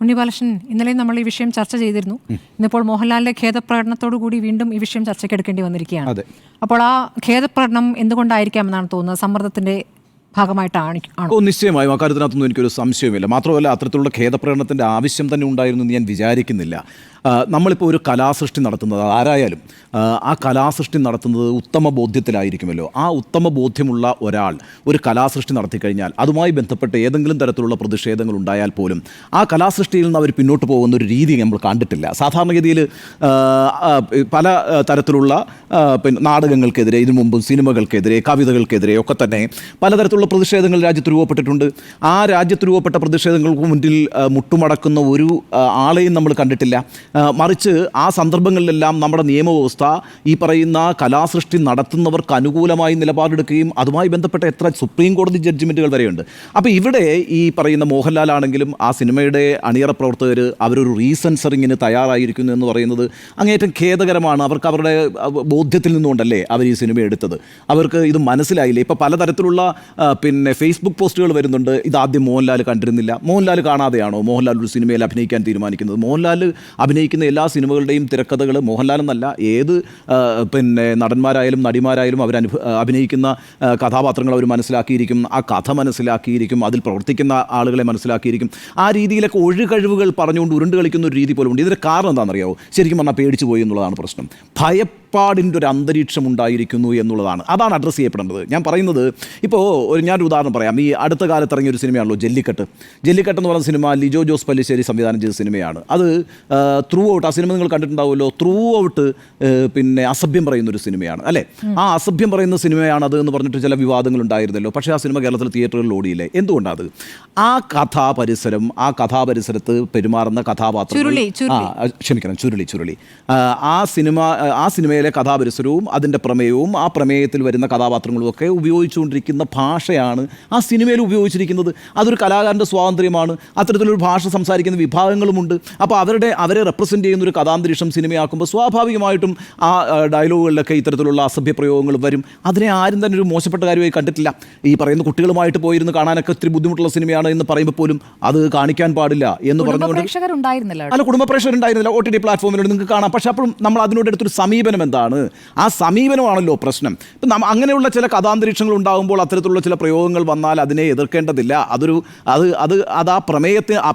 ഉണ്ണിബാലകൃഷ്ണൻ, ഇന്നലെ നമ്മൾ ഈ വിഷയം ചർച്ച ചെയ്തിരുന്നു. ഇന്നിപ്പോൾ മോഹൻലാലിന്റെ ഖേദപ്രകടനത്തോടു കൂടി വീണ്ടും ഈ വിഷയം ചർച്ചയ്ക്ക് എടുക്കേണ്ടി വന്നിരിക്കുകയാണ്. അപ്പോൾ ആ ഖേദപ്രകടനം എന്തുകൊണ്ടായിരിക്കാം എന്നാണ് തോന്നുന്നത്? സമ്മർദ്ദത്തിന്റെ ഭാഗമായിട്ടാണ്? നിശ്ചയമായും അക്കാര്യത്തിനകത്തൊന്നും എനിക്കൊരു സംശയമില്ല. മാത്രമല്ല, അത്തരത്തിലുള്ള ഖേദപ്രകടനത്തിൻ്റെ ആവശ്യം തന്നെ ഉണ്ടായിരുന്നു എന്ന് ഞാൻ വിചാരിക്കുന്നില്ല. നമ്മളിപ്പോൾ ഒരു കലാസൃഷ്ടി നടത്തുന്നത് ആരായാലും ആ കലാസൃഷ്ടി നടത്തുന്നത് ഉത്തമ ബോധ്യത്തിലായിരിക്കുമല്ലോ. ആ ഉത്തമ ബോധ്യമുള്ള ഒരാൾ ഒരു കലാസൃഷ്ടി നടത്തിക്കഴിഞ്ഞാൽ അതുമായി ബന്ധപ്പെട്ട് ഏതെങ്കിലും തരത്തിലുള്ള പ്രതിഷേധങ്ങൾ ഉണ്ടായാൽ പോലും ആ കലാസൃഷ്ടിയിൽ നിന്ന് അവർ പിന്നോട്ട് പോകുന്ന ഒരു രീതി നമ്മൾ കണ്ടിട്ടില്ല. സാധാരണഗതിയിൽ പല തരത്തിലുള്ള നാടകങ്ങൾക്കെതിരെ, ഇതിനു മുമ്പ് സിനിമകൾക്കെതിരെ, കവിതകൾക്കെതിരെ ഒക്കെ തന്നെ പലതരത്തിലുള്ള പ്രതിഷേധങ്ങൾ രാജ്യത്ത് രൂപപ്പെട്ടിട്ടുണ്ട്. ആ രാജ്യത്ത് രൂപപ്പെട്ട പ്രതിഷേധങ്ങൾക്ക് മുന്നിൽ മുട്ടുമടക്കുന്ന ഒരു ആളെയും നമ്മൾ കണ്ടിട്ടില്ല. മറിച്ച് ആ സന്ദർഭങ്ങളിലെല്ലാം നമ്മുടെ നിയമവ്യവസ്ഥ ഈ പറയുന്ന കലാസൃഷ്ടി നടത്തുന്നവർക്ക് അനുകൂലമായി നിലപാടെടുക്കുകയും അതുമായി ബന്ധപ്പെട്ട എത്ര സുപ്രീം കോടതി ജഡ്ജ്മെൻറ്റുകൾ വരെയുണ്ട്. അപ്പോൾ ഇവിടെ ഈ പറയുന്ന മോഹൻലാലാണെങ്കിലും ആ സിനിമയുടെ അണിയറ പ്രവർത്തകർ അവരൊരു റീസെൻസറിങ്ങിന് തയ്യാറായിരിക്കുന്നു എന്ന് പറയുന്നത് അങ്ങേയറ്റം ഖേദകരമാണ്. അവർക്ക് അവരുടെ ബോധ്യത്തിൽ നിന്നുകൊണ്ടല്ലേ അവർ ഈ സിനിമ എടുത്തത്. അവർക്ക് ഇത് മനസ്സിലായില്ലേ? ഇപ്പോൾ പലതരത്തിലുള്ള ഫേസ്ബുക്ക് പോസ്റ്റുകൾ വരുന്നുണ്ട്. ഇതാദ്യം മോഹൻലാൽ കണ്ടിരുന്നില്ല. മോഹൻലാൽ കാണാതെയാണോ മോഹൻലാൽ ഒരു സിനിമയിൽ അഭിനയിക്കാൻ തീരുമാനിക്കുന്നത്? മോഹൻലാൽ അഭിനയിക്കുന്ന എല്ലാ സിനിമകളുടെയും തിരക്കഥകൾ മോഹൻലാൽ എന്നല്ല, ഏത് നടന്മാരായാലും നടിമാരായാലും അഭിനയിക്കുന്ന കഥാപാത്രങ്ങൾ അവർ മനസ്സിലാക്കിയിരിക്കും, ആ കഥ മനസ്സിലാക്കിയിരിക്കും, അതിൽ പ്രവർത്തിക്കുന്ന ആളുകളെ മനസ്സിലാക്കിയിരിക്കും. ആ രീതിയിലൊക്കെ ഒഴുകഴിവുകൾ പറഞ്ഞുകൊണ്ട് ഉരുണ്ട് കളിക്കുന്ന ഒരു രീതി പോലും ഉണ്ട്. ഇതിൻ്റെ കാരണം എന്താണെന്നറിയാമോ? ശരിക്കും പറഞ്ഞാൽ പേടിച്ചു പോയി എന്നുള്ളതാണ് പ്രശ്നം. ഭയപ്പാടിൻ്റെ ഒരു അന്തരീക്ഷം ഉണ്ടായിരിക്കുന്നു എന്നുള്ളതാണ്. അതാണ് അഡ്രസ്സ് ചെയ്യപ്പെടേണ്ടത്. ഞാൻ പറയുന്നത്, ഇപ്പോൾ ഞാനൊരു ഉദാഹരണം പറയാം. ഈ അടുത്ത കാലത്ത് ഇറങ്ങിയ ഒരു സിനിമയാണല്ലോ ജല്ലിക്കെട്ട്. ജല്ലിക്കെട്ട് എന്ന് പറയുന്ന സിനിമ ലിജോ ജോസ് പല്ലിശ്ശേരി സംവിധാനം ചെയ്ത സിനിമയാണ്. അത് ത്രൂ ഔട്ട്, ആ സിനിമ നിങ്ങൾ കണ്ടിട്ടുണ്ടാവുമല്ലോ, ത്രൂ ഔട്ട് അസഭ്യം പറയുന്നൊരു സിനിമയാണ് അല്ലേ? ആ അസഭ്യം പറയുന്ന സിനിമയാണ് അത് എന്ന് പറഞ്ഞിട്ട് ചില വിവാദങ്ങൾ ഉണ്ടായിരുന്നല്ലോ. പക്ഷേ ആ സിനിമ കേരളത്തിൽ തിയേറ്ററുകളിൽ ഓടിയില്ലേ? എന്തുകൊണ്ടാണ്? ആ കഥാപരിസരത്ത് പെരുമാറുന്ന കഥാപാത്രം, ചുരുളി ആ സിനിമയിലെ കഥാപരിസരവും അതിൻ്റെ പ്രമേയവും ആ പ്രമേയത്തിൽ വരുന്ന കഥാപാത്രങ്ങളും ഒക്കെ ഉപയോഗിച്ചുകൊണ്ടിരിക്കുന്ന ഭാഷയാണ് ആ സിനിമയിൽ ഉപയോഗിച്ചിരിക്കുന്നത്. അതൊരു കലാകാരൻ്റെ സ്വാതന്ത്ര്യമാണ്. അത്തരത്തിലൊരു ഭാഷ സംസാരിക്കുന്ന വിഭാഗങ്ങളുമുണ്ട്. അപ്പോൾ അവരെ റെപ്രസെൻ്റ് ചെയ്യുന്ന ഒരു കഥാന്തരീക്ഷം സിനിമയാക്കുമ്പോൾ സ്വാഭാവികമായിട്ടും ആ ഡയലോഗുകളിലൊക്കെ ഇത്തരത്തിലുള്ള അസഭ്യ പ്രയോഗങ്ങൾ വരും. അതിനെ ആരും തന്നെ ഒരു മോശപ്പെട്ട കാര്യമായി കണ്ടിട്ടില്ല. ഈ പറയുന്ന കുട്ടികളുമായിട്ട് പോയിരുന്ന് കാണാനൊക്കെ ഒത്തിരി ബുദ്ധിമുട്ടുള്ള സിനിമയാണ് എന്ന് പറയുമ്പോൾ പോലും അത് കാണിക്കാൻ പാടില്ല എന്ന് പറഞ്ഞുകൊണ്ട് കുടുംബ പ്രേക്ഷകരുണ്ടായിരുന്നില്ല. OTT പ്ലാറ്റ്ഫോമിലൂടെ നിങ്ങൾക്ക് കാണാം. പക്ഷേ അപ്പോഴും നമ്മൾ അതിനോട് എടുത്തൊരു സമീപനം എന്താണ്? ആ സമീപനമാണല്ലോ പ്രശ്നം. ഇപ്പം അങ്ങനെയുള്ള ചില കഥാന്തരീക്ഷങ്ങൾ ഉണ്ടാകുമ്പോൾ അത്തരത്തിലുള്ള ചില പ്രയോഗങ്ങൾ വന്നാൽ അതിനെ എതിർക്കേണ്ടതില്ല. അത് ആ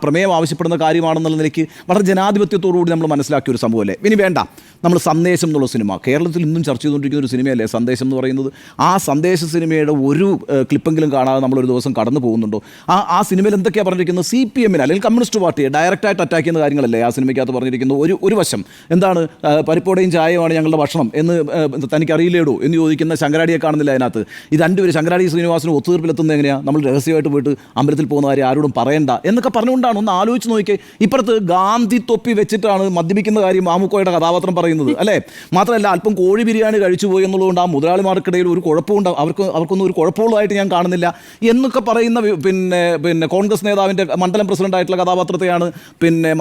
പ്രമേയം ആവശ്യപ്പെടുന്ന കാര്യമാണെന്നുള്ള നിലയ്ക്ക് വളരെ ജനാധിപത്യത്തോടുകൂടി നമ്മൾ മനസ്സിലാക്കിയ ഒരു സംഭവമല്ലേ. ഇനി വേണ്ട, നമ്മൾ സന്ദേശം എന്നുള്ള സിനിമ കേരളത്തിൽ ഇന്നും ചർച്ച ചെയ്തുകൊണ്ടിരിക്കുന്ന ഒരു സിനിമയല്ലേ സന്ദേശം എന്ന് പറയുന്നത്. ആ സന്ദേശ സിനിമയുടെ ഒരു ക്ലിപ്പെങ്കിലും കാണാതെ നമ്മളൊരു ദിവസം കടന്നു പോകുന്നുണ്ടോ? ആ സിനിമയിൽ എന്തൊക്കെയാണ് പറഞ്ഞിരിക്കുന്നത്? CPM അല്ലെങ്കിൽ കമ്മ്യൂണിസ്റ്റ് പാർട്ടിയെ ഡയറക്റ്റായിട്ട് അറ്റാക്ക് ചെയ്യുന്ന കാര്യങ്ങളല്ലേ ആ സിനിമയ്ക്കകത്ത് പറഞ്ഞിരിക്കുന്നത്. ഒരു വശം എന്താണ്, പരിപ്പോടെയും ചായയുമാണ് ഞങ്ങളുടെ ഭക്ഷണം എന്ന് തനിക്കറിയില്ലേടോ എന്ന് ചോദിക്കുന്ന ശങ്കരാടിയെ കാണുന്നില്ല അതിനകത്ത്. ഈ രണ്ടുപേരും ശങ്കരാടി ശ്രീനിവാസനും ഒത്തുതീർപ്പിലെത്തുന്നത് എങ്ങനെയാണ്? നമ്മൾ രഹസ്യമായിട്ട് പോയിട്ട് അമ്പലത്തിൽ പോകുന്ന കാര്യം ആരോടും പറയണ്ട എന്നൊക്കെ പറഞ്ഞുകൊണ്ടാണ്. ഒന്ന് ആലോചിച്ച് നോക്കിയേ. ഇപ്പുറത്ത് ഗാന്ധി തൊപ്പി വെച്ചിട്ടാണ് മദ്യപിക്കുന്ന കാര്യം മാമുക്കോയുടെ കഥാപാത്രം പറയുന്നത് അല്ലേ? മാത്രമല്ല, അല്പം കോഴി ബിരിയാണി കഴിച്ചു പോയി എന്നുള്ളതുകൊണ്ട് ആ മുതലാളിമാർക്കിടയിൽ ഒരു കുഴപ്പമുണ്ടാവും, അവർക്കൊന്നും ഒരു കുഴപ്പമുള്ളതായിട്ട് ഞാൻ കാണുന്നില്ല എന്നൊക്കെ പറയുന്ന കോൺഗ്രസ് നേതാവിൻ്റെ മണ്ഡലം പ്രസിഡൻ്റായിട്ടുള്ള കഥാപാത്രത്തെയാണ്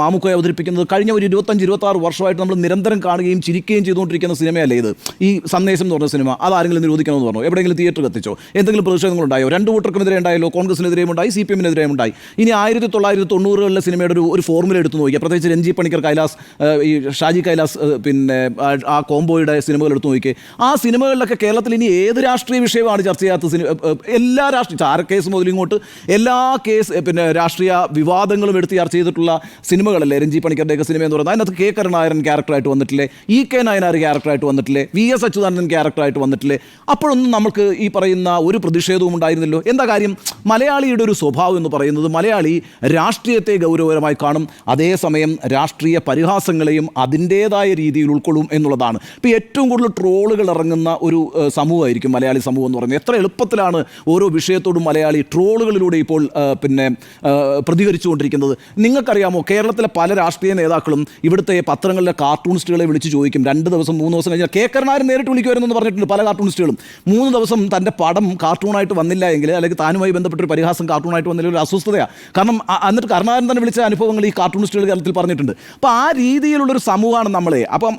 മാമുക്കോയെ അവതരിപ്പിക്കുന്നത്. കഴിഞ്ഞ ഒരു 25-26 വർഷമായിട്ട് നമ്മൾ നിരന്തരം കാണുകയും ചിരിക്കുകയും ചെയ്തുകൊണ്ടിരിക്കുന്ന സിനിമയല്ലേ ഇത്, ഈ സന്ദേശം എന്ന് പറഞ്ഞ സിനിമ. അതാരെങ്കിലും നിരോധിക്കണമെന്ന് പറഞ്ഞു? എവിടെയെങ്കിലും തിയേറ്റർ കത്തിച്ചോ? എന്തെങ്കിലും പ്രതിഷേധങ്ങളുണ്ടായോ? രണ്ടു കൂട്ടർക്കുമെതിരെ ഉണ്ടായല്ലോ. കോൺഗ്രസിനെതിരെയും ഉണ്ടായി, CPM-നെതിരെയും ഉണ്ടായി. ഇനി 1990-കളിലെ സിനിമയുടെ ഒരു ഫോർമുല എടുത്തു നോക്കിയാൽ, പ്രത്യേകിച്ച് രഞ്ജി പണിക്കർ കൈലാസ്, ഈ ഷാജി കൈലാസ് ആ കോംബോയുടെ സിനിമകൾ എടുത്തു നോക്കിയേ. ആ സിനിമകളിലൊക്കെ കേരളത്തിൽ ഇനി ഏത് രാഷ്ട്രീയ വിഷയമാണ് ചർച്ച ചെയ്യാത്ത എല്ലാ ചാരക്കേസ് മുതൽ ഇങ്ങോട്ട് എല്ലാ രാഷ്ട്രീയ വിവാദങ്ങളും എടുത്ത് ചർച്ച ചെയ്തിട്ടുള്ള സിനിമകളല്ലേ രഞ്ജി പണിക്കരുടെയൊക്കെ സിനിമ എന്ന് പറയുന്നത്. അതിനകത്ത് K കരുണാകരൻ ക്യാരക്ടറായിട്ട് വന്നിട്ടില്ലേ? EK നായനാർ ക്യാരക്ടറായിട്ട് വന്നിട്ടില്ലേ? VS അച്യുതാനന്ദൻ ക്യാരക്ടറായിട്ട് വന്നിട്ടില്ലേ? അപ്പോഴൊന്നും നമുക്ക് ഈ പറയുന്ന ഒരു പ്രതിഷേധവും ഉണ്ടായിരുന്നല്ലോ. എന്താ കാര്യം? മലയാളിയുടെ ഒരു സ്വഭാവം എന്ന് പറയുന്നത്, മലയാളി രാഷ്ട്രീയത്തെ ഗൗരവകരമായി കാണും, അതേസമയം രാഷ്ട്രീയ പരിഹാസങ്ങളെയും അതിൻ്റേതായ രീതിയിൽ ഉൾക്കൊള്ളും എന്നുള്ളതാണ്. ഇപ്പോൾ ഏറ്റവും കൂടുതൽ ട്രോളുകൾ ഇറങ്ങുന്ന ഒരു സമൂഹമായിരിക്കും മലയാളി സമൂഹം എന്ന് പറയുന്നത്. എത്ര എളുപ്പത്തിലാണ് ഓരോ വിഷയത്തോടും മലയാളി ട്രോളുകളിലൂടെ ഇപ്പോൾ പ്രതികരിച്ചുകൊണ്ടിരിക്കുന്നത്. നിങ്ങൾക്കറിയാമോ, കേരളത്തിലെ പല രാഷ്ട്രീയ നേതാക്കളും ഇവിടുത്തെ പത്രങ്ങളിലെ കാർട്ടൂണിസ്റ്റുകളെ വിളിച്ച് ചോദിക്കും, 2 ദിവസം 3 ദിവസം കഴിഞ്ഞാൽ K കരുണാകരൻ നേരിട്ട് വിളിക്കുമായിരുന്നു പറഞ്ഞിട്ടുണ്ട് പല കാർട്ടൂണിസ്റ്റുകളും. 3 ദിവസം തൻ്റെ പടം കാർട്ടൂണായിട്ട് വന്നില്ല എങ്കിൽ, അല്ലെങ്കിൽ താനുമായി ബന്ധപ്പെട്ടൊരു പരിഹാസം കാർട്ടൂണായിട്ട് വന്നില്ല, ഒരു അസ്വസ്ഥതയാണ്. കാരണം എന്നിട്ട് കരുണാകരൻ തന്നെ വിളിച്ച അനുഭവങ്ങൾ ഈ കാർട്ടൂണിസ്റ്റുകൾ കേരളത്തിൽ പറഞ്ഞിട്ടുണ്ട്. അപ്പോൾ ആ രീതിയിലുള്ളൊരു സമൂഹമാണ് നമ്മളെ. അപ്പം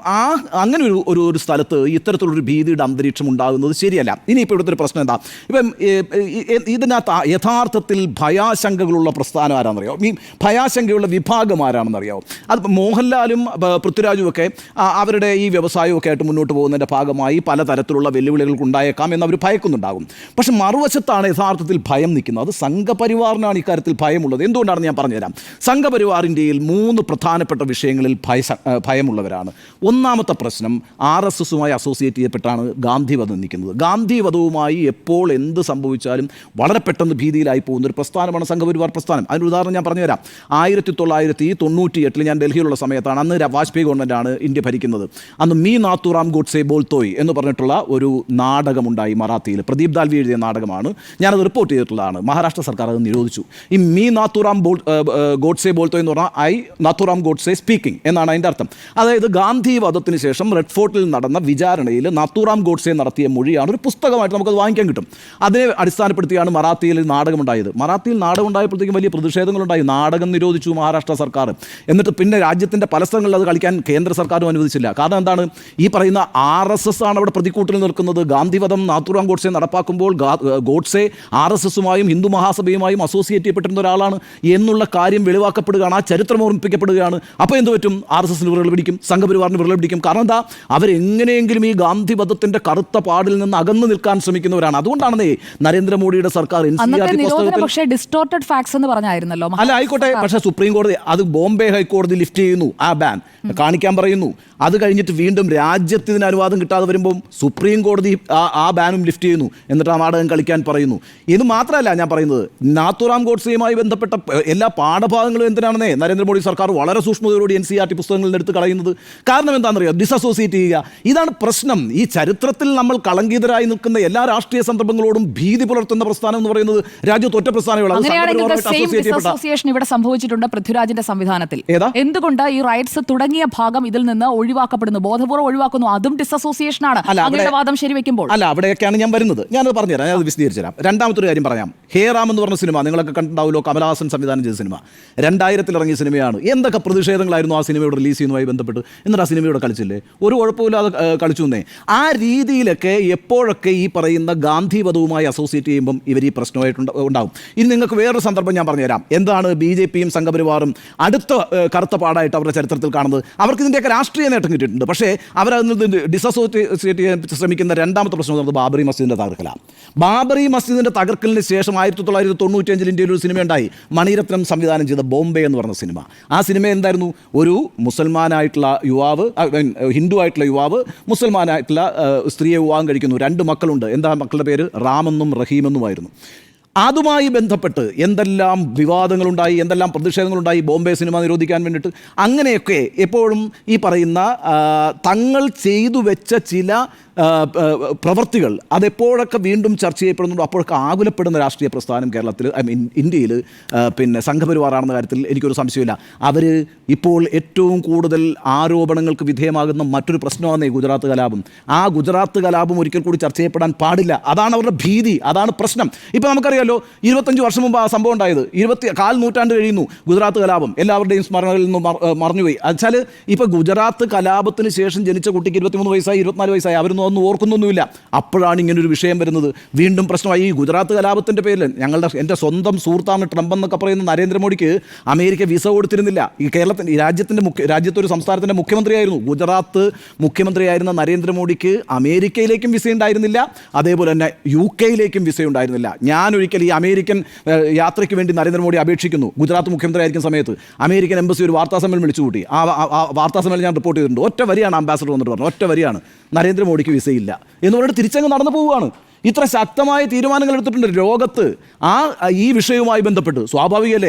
അങ്ങനെ ഒരു സ്ഥലത്ത് ഇത്തരത്തിലുള്ളൊരു ഭീതിയുടെ അന്തരീക്ഷം ഉണ്ടാകുന്നത് ശരിയല്ല. ഇനിയിപ്പോൾ ഇവിടുത്തെ ഒരു പ്രശ്നം എന്താ, ഇപ്പം ഇതിനകത്ത് യഥാർത്ഥത്തിൽ ഭയാശങ്കകളുള്ള പ്രസ്ഥാനം ആരാണെന്നറിയാമോ? ഈ ഭയാശങ്കയുള്ള വിഭാഗം ആരാണെന്നറിയാമോ? അത് മോഹൻലാലും പൃഥ്വിരാജും ഒക്കെ അവരുടെ ഈ വ്യവസായമൊക്കെ ആയിട്ട് മുന്നോട്ട് പോകുന്നതിൻ്റെ ഭാഗമായി പലതരത്തിലുള്ള വെല്ലുവിളികൾക്ക് ഉണ്ടായേക്കാം എന്നവർ ഭയക്കുന്നുണ്ടാകും. പക്ഷെ മറുവശത്താണ് യഥാർത്ഥത്തിൽ ഭയം നിൽക്കുന്നത്. അത് സംഘപരിവാറിനാണ് ഇക്കാര്യത്തിൽ ഭയമുള്ളത്. എന്തുകൊണ്ടാണെന്ന് ഞാൻ പറഞ്ഞുതരാം. സംഘപരിവാർ ഇന്ത്യയിൽ 3 പ്രധാനപ്പെട്ട വിഷയങ്ങളിൽ ഭയമുള്ളവരാണ്. ഒന്നാമത്തെ പ്രശ്നം RSSുമായി അസോസിയേറ്റ് ചെയ്യപ്പെട്ടാണ് ഗാന്ധിവധം നിൽക്കുന്നത്. ഗാന്ധിവധവുമായി എപ്പോൾ എന്ത് സംഭവിച്ചാലും വളരെ പെട്ടെന്ന് ഭീതിയിലായി പോകുന്ന ഒരു പ്രസ്ഥാനമാണ് സംഘപരിവാർ പ്രസ്ഥാനം. അതിന് ഉദാഹരണം ഞാൻ പറഞ്ഞുതരാം. 1998 ഞാൻ ഡൽഹിയിലുള്ള സമയത്താണ്. അന്ന് വാജ്പേയി ഗവൺമെൻറ്റാണ് ഇന്ത്യ ഭരിക്കുന്നത്. അന്ന് മീ നാത്തുറാം ഗോഡ്സെ ബോൾത്തോയ് എന്ന് പറഞ്ഞിട്ടുള്ള ഒരു നാടകമുണ്ടായി മറാത്തിയിൽ. പ്രദീപ് ദാൽവി എഴുതിയ നാടകമാണ്. ഞാനത് റിപ്പോർട്ട് ചെയ്തിട്ടുള്ളതാണ്. മഹാരാഷ്ട്ര സർക്കാർ അത് നിരോധിച്ചു. ഈ മീ നാത്തുറാം ഗോഡ്സെ ബോൾത്തോയ് എന്ന് പറഞ്ഞാൽ ഐ നാത്തുറാം ഗോഡ്സെ സ്പീക്കിംഗ് എന്നാണ് അതിൻ്റെ അർത്ഥം. അതായത് ഗാന്ധി വധത്തിന് ശേഷം റെഡ് ഫോർട്ടിൽ നടന്ന വിചാരണയിൽ നാത്തുറാം ഗോഡ്സെ നടത്തിയ മൊഴിയാണ് ഒരു പുസ്തകമായിട്ട് നമുക്കത് വാങ്ങിക്കാൻ കിട്ടും. അതിനെ അടിസ്ഥാനപ്പെടുത്തിയാണ് മറാത്തിയിൽ നാടകമുണ്ടായത്. മറാത്തിയിൽ നാടകം ഉണ്ടായപ്പോഴത്തേക്കും വലിയ പ്രതിഷേധങ്ങളുണ്ടായി. നാടകം നിരോധിച്ചു മഹാരാഷ്ട്ര സർക്കാർ. എന്നിട്ട് പിന്നെ രാജ്യത്തിൻ്റെ പല സ്ഥലങ്ങളിൽ അത് കളിക്കാൻ കേന്ദ്ര സർക്കാരും അനുവദിച്ചില്ല. കാരണം എന്താണ്, ഈ പറയുന്ന RSS ആണ് അവിടെ പ്രതിക്കൂട്ടിൽ നിൽക്കുന്നത്. ഗാന്ധിവധം നാത്തുറാം ഗോഡ്സെ നടപ്പാക്കുമ്പോൾ ഗോഡ്സെ RSSുമായും ഹിന്ദു മഹാസഭയുമായും അസോസിയേറ്റ് ചെയ്യപ്പെട്ടിരുന്ന ഒരാളാണ് എന്നുള്ള കാര്യം വെളിവാക്കപ്പെടുകയാണ്. ആ ചരിത്രം ഓർമ്മിപ്പിക്കപ്പെടുകയാണ്. അപ്പോൾ എന്ത് പറ്റും? RSSന് വിരൽ പിടിക്കും, സംഘപരിവാറിന് വിരൽ പിടിക്കും. കാരണം എന്താ, അവരെങ്ങനെയെങ്കിലും ഈ ഗാന്ധിവധത്തിൻ്റെ കറുത്ത പാടിൽ നിന്ന് അകന്നു നിൽക്കാൻ ശ്രമിക്കുന്നവരാണ്. അതുകൊണ്ടാണ് നരേന്ദ്രമോദിയുടെ സർക്കാർ പക്ഷേ ഡിസ്റ്റോർട്ടഡ് ഫാക്ട്സ് എന്ന് പറഞ്ഞായിരുന്നല്ലോ. അല്ല, ആയിക്കോട്ടെ. പക്ഷേ സുപ്രീം കോടതി അത് ബോംബെ ഹൈക്കോടതി ലിഫ്റ്റ് ചെയ്യുന്നു, ആ ബാൻ കാണിക്കാൻ പറയുന്നു. അത് കഴിഞ്ഞിട്ട് വീണ്ടും രാജ്യത്തിന് അനുവാദം കിട്ടാതെ വരുമ്പം സുപ്രീം കോടതി ആ ബാനും ലിഫ്റ്റ് ചെയ്യുന്നു. എന്നിട്ട് ആ നാടകം കളിക്കാൻ പറയുന്നു. ഇത് മാത്രമല്ല ഞാൻ പറയുന്നത്, നാത്തുറാം ഗോഡ്സെയുമായി ബന്ധപ്പെട്ട എല്ലാ പാഠഭാഗങ്ങളും എന്തിനാണെന്നേ നരേന്ദ്രമോദി സർക്കാർ വളരെ സൂക്ഷ്മതയോടുകൂടി NCERT പുസ്തകങ്ങളിൽ നിന്ന് എടുത്ത് കളയുന്നത്. കാരണം എന്താണെന്നറിയോ? ഡിസസോസിയേറ്റ് ചെയ്യുക. ഇതാണ് പ്രശ്നം. ഈ ചരിത്രത്തിൽ നമ്മൾ കളങ്കിതരായി നിൽക്കുന്ന എല്ലാ രാഷ്ട്രീയ സന്ദർഭങ്ങളോടും ഭീതി പുലർത്തുന്ന പ്രസ്ഥാനം എന്ന് പറയുന്നത് രാജ്യത്ത് ഒറ്റ പ്രസ്ഥാനമാണ്. ഇവിടെ സംഭവിച്ചിട്ടുണ്ട് പൃഥ്വിരാജിന്റെ സംവിധാനത്തിൽ. എന്തുകൊണ്ട് ഈ റൈറ്റ്സ് തുടങ്ങിയ ഭാഗം ഇതിൽ നിന്ന് ഒഴിവാക്കപ്പെടുന്നു, ബോധപൂർവ്വം ഒഴിവാക്കുന്നു? അതും ഡിസസോസിയേഷൻ ആണ് വാദം ശരിവെക്കുമ്പോൾ. അല്ല, അവിടെയൊക്കെയാണ് ഞാൻ വരുന്നത്. ഞാനത് പറഞ്ഞുതരാം, ഞാനത് വിശദീകരിച്ചു തരാം. രണ്ടാമത്തെ കാര്യം പറയാം. ഹേ റാം എന്ന് പറഞ്ഞ സിനിമ നിങ്ങളൊക്കെ കണ്ടിട്ടുണ്ടാവുമല്ലോ. കമലഹാസൻ സംവിധാനം ചെയ്ത സിനിമ 2000 ഇറങ്ങിയ സിനിമയാണ്. എന്തൊക്കെ പ്രതിഷേധങ്ങളായിരുന്നു ആ സിനിമയുടെ റിലീസ് ചെയ്യുന്നതുമായി ബന്ധപ്പെട്ട്. എന്നിട്ട് ആ സിനിമയോടെ കളിച്ചില്ലേ? ഒരു കുഴപ്പമില്ലാതെ കളിച്ചു എന്നേ. ആ രീതിയിലൊക്കെ എപ്പോഴൊക്കെ ഈ പറയുന്ന ഗാന്ധിവധവുമായി അസോസിയേറ്റ് ചെയ്യുമ്പം ഇവർ ഈ പ്രശ്നമായിട്ട് ഉണ്ടാവും. ഇനി നിങ്ങൾക്ക് വേറൊരു സന്ദർഭം ഞാൻ പറഞ്ഞുതരാം. എന്താണ് BJPയും സംഘപരിവാറും അടുത്ത കറുത്ത പാടായിട്ട് അവരുടെ ചരിത്രത്തിൽ കാണുന്നത്? അവർക്ക് ഇതിൻ്റെയൊക്കെ രാഷ്ട്രീയ നേട്ടം കിട്ടിയിട്ടുണ്ട്. പക്ഷേ അവരതിൽ ഡിസസോസിയേറ്റ് ചെയ്യാൻ ശ്രമിക്കുന്ന രണ്ടാമത്തെ പ്രശ്നം എന്ന് ബാബറി മസ്ജിദിൻ്റെ തകർക്കലാണ്. ബാബറി മസ്ജിദിൻ്റെ തകർക്കലിന് ശേഷം 1995 ഇന്ത്യയിൽ ഒരു സിനിമയുണ്ടായി, മണിരത്നം സംവിധാനം ചെയ്ത ബോംബെ എന്ന് പറഞ്ഞ സിനിമ. ആ സിനിമ എന്തായിരുന്നു? ഒരു മുസൽമാനായിട്ടുള്ള യുവാവ്, ഹിന്ദു ആയിട്ടുള്ള യുവാവ് മുസൽമാനായിട്ടുള്ള സ്ത്രീയെ വിവാഹം കഴിക്കുന്നു. 2 മക്കളുണ്ട്. എന്താ മക്കളുടെ പേര്? റാമെന്നും റഹീമെന്നുമായിരുന്നു. അതുമായി ബന്ധപ്പെട്ട് എന്തെല്ലാം വിവാദങ്ങളുണ്ടായി, എന്തെല്ലാം പ്രതിഷേധങ്ങളുണ്ടായി ബോംബെ സിനിമ നിരോധിക്കാൻ വേണ്ടിയിട്ട്. അങ്ങനെയൊക്കെ എപ്പോഴും ഈ പറയുന്ന തങ്ങൾ ചെയ്തു വെച്ച ചില പ്രവൃത്തികൾ അതെപ്പോഴൊക്കെ വീണ്ടും ചർച്ച ചെയ്യപ്പെടുന്നുണ്ടോ അപ്പോഴൊക്കെ ആകുലപ്പെടുന്ന രാഷ്ട്രീയ പ്രസ്ഥാനം കേരളത്തിൽ, ഇന്ത്യയിൽ പിന്നെ സംഘപരിവാറാണെന്ന കാര്യത്തിൽ എനിക്കൊരു സംശയമില്ല. അവർ ഇപ്പോൾ ഏറ്റവും കൂടുതൽ ആരോപണങ്ങൾക്ക് വിധേയമാകുന്ന മറ്റൊരു പ്രശ്നമാണ് ഗുജറാത്ത് കലാപം. ആ ഗുജറാത്ത് കലാപം ഒരിക്കൽ കൂടി ചർച്ച ചെയ്യപ്പെടാൻ പാടില്ല. അതാണ് അവരുടെ ഭീതി, അതാണ് പ്രശ്നം. ഇപ്പോൾ നമുക്കറിയാലോ, 25 വർഷം മുമ്പ് ആ സംഭവം ഉണ്ടായത്. 4 നൂറ്റാണ്ട് കഴിയുന്നു ഗുജറാത്ത് കലാപം. എല്ലാവരുടെയും സ്മരണകളിൽ നിന്ന് മറഞ്ഞുപോയി. വെച്ചാൽ ഇപ്പോൾ ഗുജറാത്ത് കലാപത്തിന് ശേഷം ജനിച്ച കുട്ടിക്ക് 23 വയസ്സായി, 24 വയസ്സായി, അവരൊന്നും ഓർക്കുന്നൊന്നുമില്ല. അപ്പോഴാണ് ഇങ്ങനൊരു വിഷയം വരുന്നത്. വീണ്ടും പ്രശ്നമായി. ഈ ഗുജറാത്ത് കലാപത്തിൻ്റെ പേരിൽ എൻ്റെ സ്വന്തം സുഹൃത്താണ് ട്രംപ് എന്നൊക്കെ പറയുന്ന നരേന്ദ്രമോദിക്ക് അമേരിക്ക വിസ കൊടുത്തിരുന്നില്ല. ഈ രാജ്യത്തെ ഒരു സംസ്ഥാനത്തിൻ്റെ മുഖ്യമന്ത്രിയായിരുന്നു. ഗുജറാത്ത് മുഖ്യമന്ത്രിയായിരുന്ന നരേന്ദ്രമോദിക്ക് അമേരിക്കയിലേക്കും വിസ ഉണ്ടായിരുന്നില്ല, അതേപോലെ തന്നെ UK വിസ ഉണ്ടായിരുന്നില്ല. ഞാനൊരിക്കൽ ഈ അമേരിക്കൻ യാത്രയ്ക്ക് വേണ്ടി നരേന്ദ്രമോദി അപേക്ഷിക്കുന്നു. ഗുജറാത്ത് മുഖ്യമന്ത്രി ആയിരിക്കുന്ന സമയത്ത് അമേരിക്കൻ എംബസി ഒരു വാർത്താസമ്മേളനം വിളിച്ചു കൂട്ടി. ആ വാർത്താസമ്മേളനം ഞാൻ റിപ്പോർട്ട് ചെയ്തിട്ടുണ്ട്. ഒറ്റ വരിയാണ് അംബാസഡർ വന്നിട്ട് പറഞ്ഞു, ഒറ്റ വരിയാണ്, നരേന്ദ്രമോദിക്ക് വിസയില്ല എന്ന് പറഞ്ഞിട്ട് തിരിച്ചങ്ങ് നടന്നു പോവുകയാണ്. ഇത്ര ശക്തമായ തീരുമാനങ്ങൾ എടുത്തിട്ടുണ്ട് ലോകത്ത് ഈ വിഷയവുമായി ബന്ധപ്പെട്ട്. സ്വാഭാവികമല്ലേ?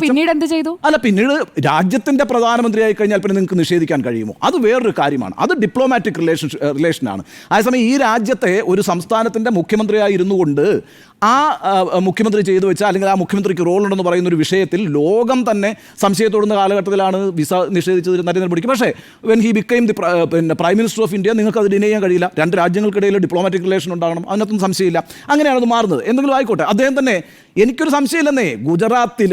പിന്നീട് എന്ത് ചെയ്തു? അല്ല, പിന്നീട് രാജ്യത്തിന്റെ പ്രധാനമന്ത്രിയായി കഴിഞ്ഞാൽ പിന്നെ നിങ്ങൾക്ക് നിഷേധിക്കാൻ കഴിയുമോ? അത് വേറൊരു കാര്യമാണ്. അത് ഡിപ്ലോമാറ്റിക് റിലേഷനാണ്. അതേസമയം ഈ രാജ്യത്തെ ഒരു സംസ്ഥാനത്തിന്റെ മുഖ്യമന്ത്രിയായി ഇരുന്നു കൊണ്ട് ആ മുഖ്യമന്ത്രി ചെയ്തു വെച്ച അല്ലെങ്കിൽ ആ മുഖ്യമന്ത്രിക്ക് റോൾ ഉണ്ടെന്ന് പറയുന്ന ഒരു വിഷയത്തിൽ ലോകം തന്നെ സംശയത്തോടുന്ന കാലഘട്ടത്തിലാണ് വിസ നിഷേധിച്ചത് നരേന്ദ്രമോദിക്ക്. പക്ഷേ when he became the prime minister of India നിങ്ങൾക്ക് അത് ഡിനൈ ചെയ്യാൻ കഴിയില്ല. രണ്ട് രാജ്യങ്ങൾക്കിടയിൽ ഡിപ്ലോമാറ്റിക് റിലേഷൻ ഉണ്ടാകണം, അതിനകത്തൊന്നും സംശയമില്ല. അങ്ങനെയാണ് അത് മാറുന്നത്. എന്തെങ്കിലും ആയിക്കോട്ടെ. അദ്ദേഹം തന്നെ, എനിക്കൊരു സംശയമില്ലെന്നേ, ഗുജറാത്തിൽ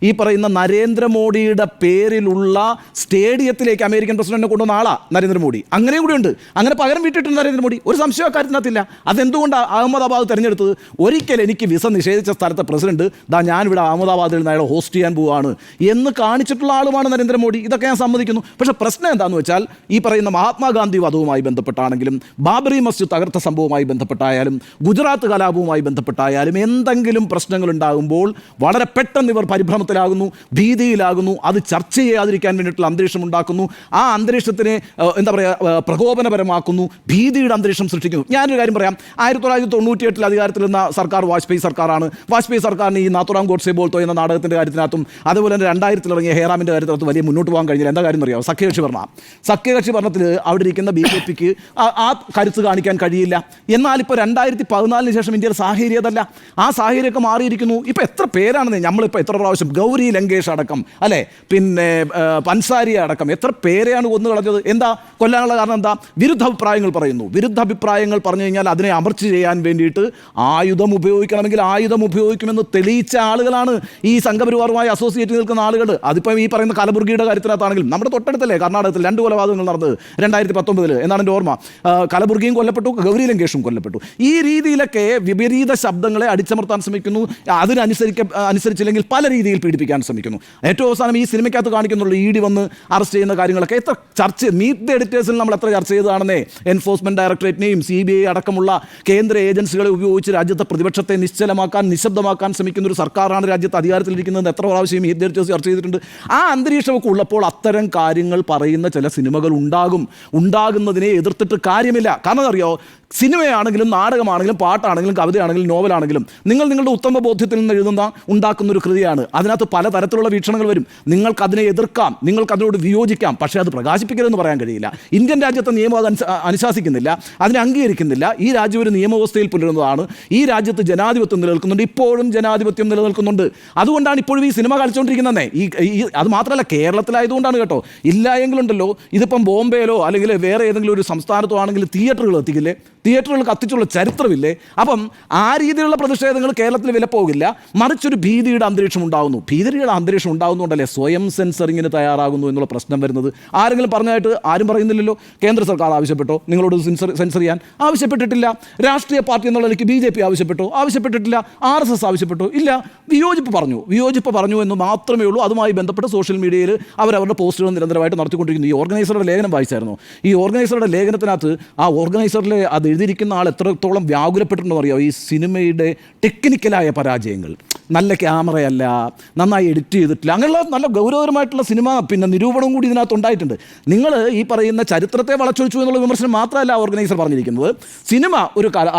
ഈ പറയുന്ന നരേന്ദ്രമോദിയുടെ പേരിലുള്ള സ്റ്റേഡിയത്തിലേക്ക് അമേരിക്കൻ പ്രസിഡന്റിനെ കൊണ്ടുവന്ന ആളാണ് നരേന്ദ്രമോദി. അങ്ങനെയും കൂടി ഉണ്ട്. അങ്ങനെ പകരം വിട്ടിട്ടുണ്ട് നരേന്ദ്രമോദി. ഒരു സംശയം കാര്യത്തിനകത്തില്ല. അതെന്തുകൊണ്ടാണ് അഹമ്മദാബാദ് തിരഞ്ഞെടുത്തത്? ഒരിക്കൽ എനിക്ക് വിസ നിഷേധിച്ച സ്ഥലത്തെ പ്രസിഡന്റ് ഞാനിവിടെ അഹമ്മദാബാദിൽ നിന്ന് അയാളെ ഹോസ്റ്റ് ചെയ്യാൻ പോവുകയാണ് എന്ന് കാണിച്ചിട്ടുള്ള ആളുമാണ് നരേന്ദ്രമോദി. ഇതൊക്കെ ഞാൻ സമ്മതിക്കുന്നു. പക്ഷേ പ്രശ്നം എന്താണെന്ന് വെച്ചാൽ ഈ പറയുന്ന മഹാത്മാഗാന്ധി വധവുമായി ബന്ധപ്പെട്ടാണെങ്കിലും ബാബറി മസ്ജിദ് തകർത്ത സംഭവവുമായി ബന്ധപ്പെട്ടായാലും ഗുജറാത്ത് കലാപവുമായി ബന്ധപ്പെട്ടായാലും എന്തെങ്കിലും പ്രശ്നങ്ങൾ ഉണ്ടാകുമ്പോൾ വളരെ പെട്ടെന്ന് ഇവർ പരിഭ്രമത്തിലാകുന്നു, ഭീതിയിലാകുന്നു. അത് ചർച്ച ചെയ്യാതിരിക്കാൻ വേണ്ടിയിട്ടുള്ള അന്തരീക്ഷം ഉണ്ടാക്കുന്നു. ആ അന്തരീക്ഷത്തിനെ എന്താ പറയുക, പ്രകോപനപരമാക്കുന്നു, ഭീതിയുടെ അന്തരീക്ഷം സൃഷ്ടിക്കുന്നു. ഞാനൊരു കാര്യം പറയാം. 1998 അധികാരത്തിൽ നിന്ന സർക്കാർ വാജ്പേയി സർക്കാരാണ്. വാജ്പേയി സർക്കാരിന് ഈ നാത്തുറാം ഗോഡ്സെ ബോൾത്തോ എന്ന നാടകത്തിൻ്റെ കാര്യത്തിനകത്തും അതുപോലെ തന്നെ 2000 ഇറങ്ങിയ ഹേറാമിൻ്റെ കാര്യത്തിനകത്ത് വലിയ മുന്നോട്ട് പോകാൻ കഴിഞ്ഞില്ല. എന്താ കാര്യം അറിയാമോ? സഖ്യകക്ഷി ഭരണത്തിൽ അവിടെ ഇരിക്കുന്ന BJPക്ക് ആ കരുത്ത് കാണിക്കാൻ കഴിയില്ല. എന്നാൽ ഇപ്പോൾ 2014 ശേഷം ഇന്ത്യയുടെ സാഹചര്യം അതല്ല. ആ സാഹചര്യമൊക്കെ മാറിയിരിക്കുന്നു. ഇപ്പോൾ എത്ര പേരാണെന്ന് നമ്മളിപ്പോൾ എത്ര പ്രാവശ്യം, ഗൗരി ലങ്കേഷ് അടക്കം, അല്ലേ, പിന്നെ പൻസാരിയ അടക്കം എത്ര പേരെയാണ് കൊന്നു കളഞ്ഞത്? എന്താ കൊല്ലാനുള്ള കാരണം? എന്താ? വിരുദ്ധാഭിപ്രായങ്ങൾ പറയുന്നു. വിരുദ്ധാഭിപ്രായങ്ങൾ പറഞ്ഞു കഴിഞ്ഞാൽ അതിനെ അമർച്ച ചെയ്യാൻ വേണ്ടിയിട്ട് ആയുധം ഉപയോഗിക്കണമെങ്കിൽ ആയുധം ഉപയോഗിക്കുമെന്ന് തെളിയിച്ച ആളുകളാണ് ഈ സംഘപരിവാറുമായി അസോസിയേറ്റ് നിൽക്കുന്ന ആളുകൾ. അതിപ്പം ഈ പറയുന്ന കലബുർഗിയുടെ കാര്യത്തിനകത്താണെങ്കിലും നമ്മുടെ തൊട്ടടുത്തല്ലേ കർണാടകത്തിൽ 2 കൊലപാതകങ്ങൾ നടന്നത് 2019 എന്നാണ് എൻ്റെ ഓർമ്മ. കലബുർഗിയും കൊല്ലപ്പെട്ടു, ഗൗരി ലങ്കേഷും കൊല്ലപ്പെട്ടു. ഈ രീതിയിലൊക്കെ വിപരീത ശബ്ദങ്ങളെ അടിച്ചമർത്താൻ ശ്രമിക്കുന്നു. അനുസരിച്ചില്ലെങ്കിൽ പല രീതിയിൽ പീഡിപ്പിക്കാൻ ശ്രമിക്കുന്നു. ഏറ്റവും അവസാനം ഈ സിനിമയ്ക്കകത്ത് കാണിക്കുന്നുള്ളൂ ED വന്ന് അറസ്റ്റ് ചെയ്യുന്ന കാര്യങ്ങളൊക്കെ എത്ര ചർച്ച, മീറ്റ് ദ എഡിറ്റേഴ്സിൽ നമ്മൾ എത്ര ചർച്ച ചെയ്തതാണെന്നേ. എൻഫോഴ്സ്മെന്റ് ഡയറക്ടറേറ്റിനെയും CBI അടക്കമുള്ള കേന്ദ്ര ഏജൻസികളെ ഉപയോഗിച്ച് രാജ്യത്തെ പ്രതിപക്ഷത്തെ നിശ്ചലമാക്കാൻ, നിശബ്ദമാക്കാൻ ശ്രമിക്കുന്ന ഒരു സർക്കാരാണ് രാജ്യത്ത് അധികാരത്തിലിരിക്കുന്നത്. എത്ര പ്രാവശ്യം മീറ്റ് ദ എഡിറ്റേഴ്സ് ചർച്ച ചെയ്തിട്ടുണ്ട്. ആ അന്തരീക്ഷമൊക്കെ ഉള്ളപ്പോൾ അത്തരം കാര്യങ്ങൾ പറയുന്ന ചില സിനിമകൾ ഉണ്ടാകുന്നതിനെ എതിർത്തിട്ട് കാര്യമില്ല. കാരണം അറിയോ, സിനിമയാണെങ്കിലും നാടകമാണെങ്കിലും പാട്ടാണെങ്കിലും കവിതയാണെങ്കിലും നോവലാണെങ്കിലും നിങ്ങളുടെ ഉത്തമ ബോധ്യത്തിൽ നിന്ന് ഉണ്ടാക്കുന്ന ഒരു കൃതിയാണ്. അതിനകത്ത് പലതരത്തിലുള്ള വീക്ഷണങ്ങൾ വരും. നിങ്ങൾക്കതിനെ എതിർക്കാം, നിങ്ങൾക്കതിനോട് വിയോജിക്കാം, പക്ഷേ അത് പ്രകാശിപ്പിക്കരുതെന്ന് പറയാൻ കഴിയില്ല. ഇന്ത്യൻ രാജ്യത്തെ നിയമം അത് അനുശാസിക്കുന്നില്ല, അതിനെ അംഗീകരിക്കുന്നില്ല. ഈ രാജ്യം ഒരു നിയമവ്യവസ്ഥയിൽ പുലരുന്നതാണ്. ഈ രാജ്യത്ത് ജനാധിപത്യം നിലനിൽക്കുന്നുണ്ട്, ഇപ്പോഴും ജനാധിപത്യം നിലനിൽക്കുന്നുണ്ട്. അതുകൊണ്ടാണ് ഇപ്പോഴും ഈ സിനിമ കളിച്ചുകൊണ്ടിരിക്കുന്നതേ. അത് മാത്രമല്ല, കേരളത്തിലായതുകൊണ്ടാണ് കേട്ടോ. ഇല്ല എങ്കിലുണ്ടല്ലോ, ഇതിപ്പം ബോംബെയിലോ അല്ലെങ്കിൽ വേറെ ഏതെങ്കിലും ഒരു സംസ്ഥാനത്തോ ആണെങ്കിൽ തിയേറ്ററുകൾ എത്തിക്കില്ലേ? തിയേറ്ററുകൾ കത്തിച്ചുള്ള ചരിത്രമില്ലേ? അപ്പം ആ രീതിയിലുള്ള പ്രതിഷേധങ്ങൾ കേരളത്തിൽ വിലപ്പോകില്ല. മറിച്ചൊരു ഭീതിയുടെ അന്തരീക്ഷം ഉണ്ടാകുന്നു. ഭീതിയുടെ അന്തരീക്ഷം ഉണ്ടാകുന്നുണ്ടല്ലേ സ്വയം സെൻസറിങ്ങിന് തയ്യാറാകുന്നു എന്നുള്ള പ്രശ്നം വരുന്നത്. ആരെങ്കിലും പറഞ്ഞായിട്ട് ആരും പറയുന്നില്ലല്ലോ. കേന്ദ്ര സർക്കാർ ആവശ്യപ്പെട്ടോ നിങ്ങളോട് സെൻസർ ചെയ്യാൻ? ആവശ്യപ്പെട്ടിട്ടില്ല. രാഷ്ട്രീയ പാർട്ടി എന്നുള്ള നിലയ്ക്ക് BJP ആവശ്യപ്പെട്ടോ? ആവശ്യപ്പെട്ടിട്ടില്ല. RSS ആവശ്യപ്പെട്ടോ? ഇല്ല. വിയോജിപ്പ് പറഞ്ഞു എന്ന് മാത്രമേ ഉള്ളൂ. അതുമായി ബന്ധപ്പെട്ട് സോഷ്യൽ മീഡിയയിൽ അവരവരുടെ പോസ്റ്റുകൾ നിരന്തരമായിട്ട് നടത്തിക്കൊണ്ടിരിക്കുന്നു. ഈ ഓർഗനൈസറുടെ ലേഖനം വായിച്ചായിരുന്നു. ഈ ഓർഗനൈസറുടെ ലേഖനത്തിനകത്ത് ആ ഓർഗനൈസറിലെ അത് എഴുതിയിരിക്കുന്ന ആൾ എത്രത്തോളം വ്യാകുലപ്പെട്ടിട്ടുണ്ടെന്ന് അറിയാമോ? ഈ സിനിമയുടെ ടെക്നിക്കലായ പരാജയങ്ങൾ, നല്ല ക്യാമറയല്ല, നന്നായി എഡിറ്റ് ചെയ്തിട്ടില്ല, അങ്ങനെയുള്ള നല്ല ഗൗരവകരമായിട്ടുള്ള സിനിമ പിന്നെ നിരൂപണവും കൂടി ഇതിനകത്ത് ഉണ്ടായിട്ടുണ്ട്. നിങ്ങൾ ഈ പറയുന്ന ചരിത്രത്തെ വളച്ചൊഴിച്ചു എന്നുള്ള വിമർശനം മാത്രമല്ല ഓർഗനൈസർ പറഞ്ഞിരിക്കുന്നത്. സിനിമ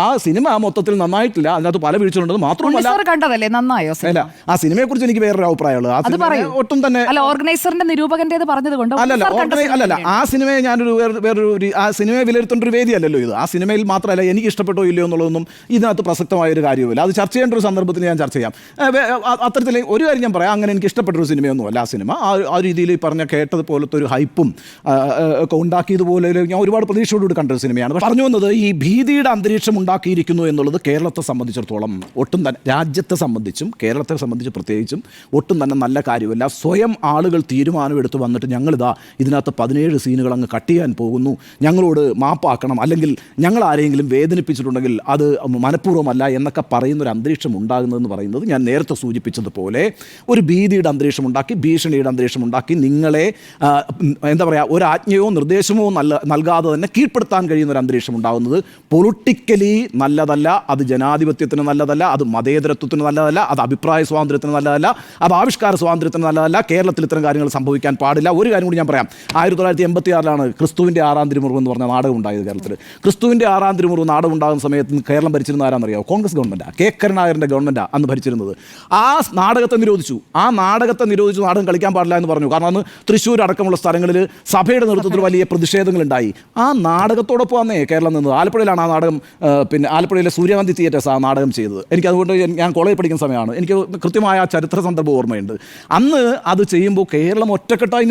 ആ സിനിമ മൊത്തത്തിൽ നന്നായിട്ടില്ല, അതിനകത്ത് പല വീഴ്ചകളുണ്ടെന്ന് മാത്രമല്ല. കണ്ടതല്ലേ നന്നായോ? അല്ല, ആ സിനിമയെക്കുറിച്ച് എനിക്ക് വേറൊരു അഭിപ്രായമുള്ളത്. ഒട്ടും തന്നെ ഓർഗനൈസറിന്റെ നിരൂപകന്റെ പറഞ്ഞതുകൊണ്ട് അല്ലല്ല, ആ സിനിമയെ ഞാനൊരു വേറൊരു ആ സിനിമയെ വിലയിരുത്തേണ്ട ഒരു വേദിയല്ലല്ലോ ഇത്. ആ സിനിമയിൽ മാത്രമല്ല എനിക്ക് ഇഷ്ടപ്പെട്ടോ ഇല്ലയോ എന്നുള്ളതൊന്നും ഇതിനകത്ത് പ്രസക്തമായ ഒരു കാര്യവുമില്ല. അത് ചർച്ച ചെയ്യേണ്ട ഒരു സന്ദർഭത്തിൽ ഞാൻ ചർച്ച ചെയ്യാം. അത്തരത്തിൽ ഒരു കാര്യം ഞാൻ പറയാം, അങ്ങനെ എനിക്ക് ഇഷ്ടപ്പെട്ടൊരു സിനിമയൊന്നുമല്ല ആ സിനിമ. ആ രീതിയിൽ പറഞ്ഞ കേട്ടതുപോലത്തെ ഒരു ഹൈപ്പും ഒക്കെ ഉണ്ടാക്കിയതുപോലെ ഞാൻ ഒരുപാട് പ്രതീക്ഷയോടുകൂടി കണ്ടൊരു സിനിമയാണ്. പറഞ്ഞു വന്നത് ഈ ഭീതിയുടെ അന്തരീക്ഷം ഉണ്ടാക്കിയിരിക്കുന്നു എന്നുള്ളത് കേരളത്തെ സംബന്ധിച്ചിടത്തോളം ഒട്ടും തന്നെ, രാജ്യത്തെ സംബന്ധിച്ചും കേരളത്തെ സംബന്ധിച്ച് പ്രത്യേകിച്ചും ഒട്ടും തന്നെ നല്ല കാര്യമല്ല. സ്വയം ആളുകൾ തീരുമാനമെടുത്ത് വന്നിട്ട് ഞങ്ങളിതാ ഇതിനകത്ത് 17 സീനുകൾ അങ്ങ് കട്ട് ചെയ്യാൻ പോകുന്നു, ഞങ്ങളോട് മാപ്പാക്കണം, അല്ലെങ്കിൽ ഞങ്ങൾ ആരെങ്കിലും വേദനിപ്പിച്ചിട്ടുണ്ടെങ്കിൽ അത് മനഃപൂർവ്വമല്ല എന്നൊക്കെ പറയുന്നൊരു അന്തരീക്ഷം ഉണ്ടാകുന്നതെന്ന് പറയുന്നത് ഞാൻ നേരത്തെ സൂചിപ്പിച്ചതുപോലെ ഒരു ഭീതിയുടെ അന്തരീക്ഷം ഉണ്ടാക്കി, ഭീഷണിയുടെ അന്തരീക്ഷം ഉണ്ടാക്കി, നിങ്ങളെ എന്താ പറയുക, ഒരു ആജ്ഞയോ നിർദ്ദേശമോ നൽകാതെ തന്നെ കീഴ്പ്പെടുത്താൻ കഴിയുന്ന ഒരു അന്തരീക്ഷം ഉണ്ടാകുന്നത് പൊളിറ്റിക്കലി നല്ലതല്ല. അത് ജനാധിപത്യത്തിന് നല്ലതല്ല, അത് മതേതരത്വത്തിന് നല്ലതല്ല, അത് അഭിപ്രായ സ്വാതന്ത്ര്യത്തിന് നല്ലതല്ല, അത് ആവിഷ്കാര സ്വാതന്ത്ര്യത്തിന് നല്ലതല്ല. കേരളത്തിൽ ഇത്തരം കാര്യങ്ങൾ സംഭവിക്കാൻ പാടില്ല. ഒരു കാര്യം കൂടി ഞാൻ പറയാം. 1986 ക്രിസ്തുവിൻ്റെ 6-ാം തിരുമുറിവ് എന്ന് പറഞ്ഞ നാടകം ഉണ്ടായത് കേരളത്തിൽ. ക്രിസ്തുവിൻ്റെ 6-ാം തിരുമുറി നാടകം ഉണ്ടാകുന്ന സമയത്ത് കേരളം ഭരിച്ചിരുന്ന ആരാണെന്നറിയാമോ? കോൺഗ്രസ് ഗവൺമെൻറ്റാണ്, കെ കരുണാകരൻ്റെ ഗവൺമെൻറ്റാണ് അന്ന് ഭരിച്ചിരുന്നത്. ആ നാടകത്തെ നിരോധിച്ചു. നാടകം കളിക്കാൻ പാടില്ല എന്ന് പറഞ്ഞു. കാരണം അന്ന് തൃശ്ശൂർ അടക്കമുള്ള സ്ഥലങ്ങളിൽ സഭയുടെ നേതൃത്വത്തിൽ വലിയ പ്രതിഷേധങ്ങളുണ്ടായി. ആ നാടകത്തോടൊപ്പം വന്നേ കേരളം നിന്നത്. ആലപ്പുഴയിലാണ് ആ നാടകം, പിന്നെ ആലപ്പുഴയിലെ സൂര്യകാന്തി തിയേറ്റേഴ്സ് ആ നാടകം ചെയ്തത്. എനിക്കതുകൊണ്ട് ഞാൻ കോളേജിൽ പഠിക്കുന്ന സമയമാണ്, എനിക്ക് കൃത്യമായ ആ ചരിത്ര സന്ദർഭം ഓർമ്മയുണ്ട്. അന്ന് അത് ചെയ്യുമ്പോൾ കേരളം ഒറ്റക്കെട്ടായി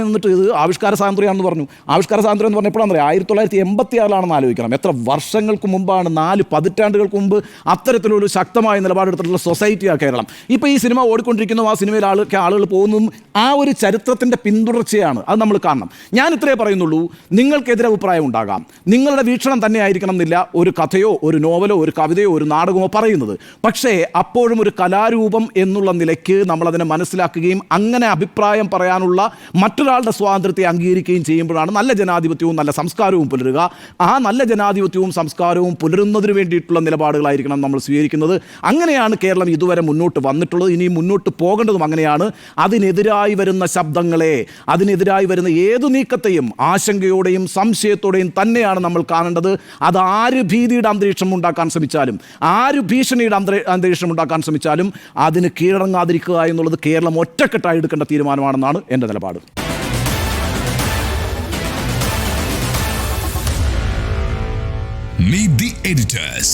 നിന്നിട്ട് ഇത് ആവിഷ്കാര സ്വാതന്ത്ര്യമാണെന്ന് പറഞ്ഞു. ആവിഷ്കാര സ്വാതന്ത്ര്യം എന്ന് പറഞ്ഞപ്പോഴാണെന്ന് പറയാം 1986 ആലോചിക്കണം. എത്ര വർഷങ്ങൾക്ക് മുമ്പാണ്, 4 പതിറ്റാണ്ടുകൾക്ക് മുമ്പ് അത്തരത്തിലൊരു ശക്തമായ നിലപാടെടുത്തിട്ടുള്ള സൊസൈറ്റിയാണ് കേരളം. ഇപ്പോൾ ഈ സിനിമ ഓടിക്കൊണ്ടിരിക്കുന്നു, ആ സിനിമയിൽ ആളുകൾ പോകുന്നതും ആ ഒരു ചരിത്രത്തിൻ്റെ പിന്തുടർച്ചയാണ്. അത് നമ്മൾ കാണണം. ഞാൻ ഇത്രേ പറയുന്നുള്ളൂ, നിങ്ങൾക്കെതിരെ അഭിപ്രായം ഉണ്ടാകാം, നിങ്ങളുടെ വീക്ഷണം തന്നെ ആയിരിക്കണം എന്നില്ല ഒരു കഥയോ ഒരു നോവലോ ഒരു കവിതയോ ഒരു നാടകമോ പറയുന്നത്. പക്ഷേ അപ്പോഴും ഒരു കലാരൂപം എന്നുള്ള നിലയ്ക്ക് നമ്മളതിനെ മനസ്സിലാക്കുകയും അങ്ങനെ അഭിപ്രായം പറയാനുള്ള മറ്റൊരാളുടെ സ്വാതന്ത്ര്യത്തെ അംഗീകരിക്കുകയും ചെയ്യുമ്പോഴാണ് നല്ല ജനാധിപത്യവും നല്ല സംസ്കാരവും പുലരുക. ആ നല്ല ജനാധിപത്യവും സംസ്കാരവും പുലരുന്നതിന് വേണ്ടിയിട്ടുള്ള നിലപാടുകളായിരിക്കണം നമ്മൾ സ്വീകരിക്കുന്നത്. അങ്ങനെയാണ് കേരളം ഇതുവരെ മുന്നോട്ട് വന്നിട്ടുള്ളത്. ഇനി മുന്നോട്ട് പോകേണ്ടതും അങ്ങനെയാണ്. അതിനെതിരായി വരുന്ന ശബ്ദങ്ങളെ, അതിനെതിരായി വരുന്ന ഏതു നീക്കത്തെയും ആശങ്കയോടെയും സംശയത്തോടെയും തന്നെയാണ് നമ്മൾ കാണേണ്ടത്. അത് ആര് ഭീതിയുടെ അന്തരീക്ഷം ഉണ്ടാക്കാൻ ശ്രമിച്ചാലും, ആര് ഭീഷണിയുടെ അന്തരീക്ഷം ഉണ്ടാക്കാൻ ശ്രമിച്ചാലും അതിന് കീഴടങ്ങാതിരിക്കുക എന്നുള്ളത് കേരളം ഒറ്റക്കെട്ടായി എടുക്കേണ്ട തീരുമാനമാണെന്നാണ് എൻ്റെ നിലപാട്. Meet the editors.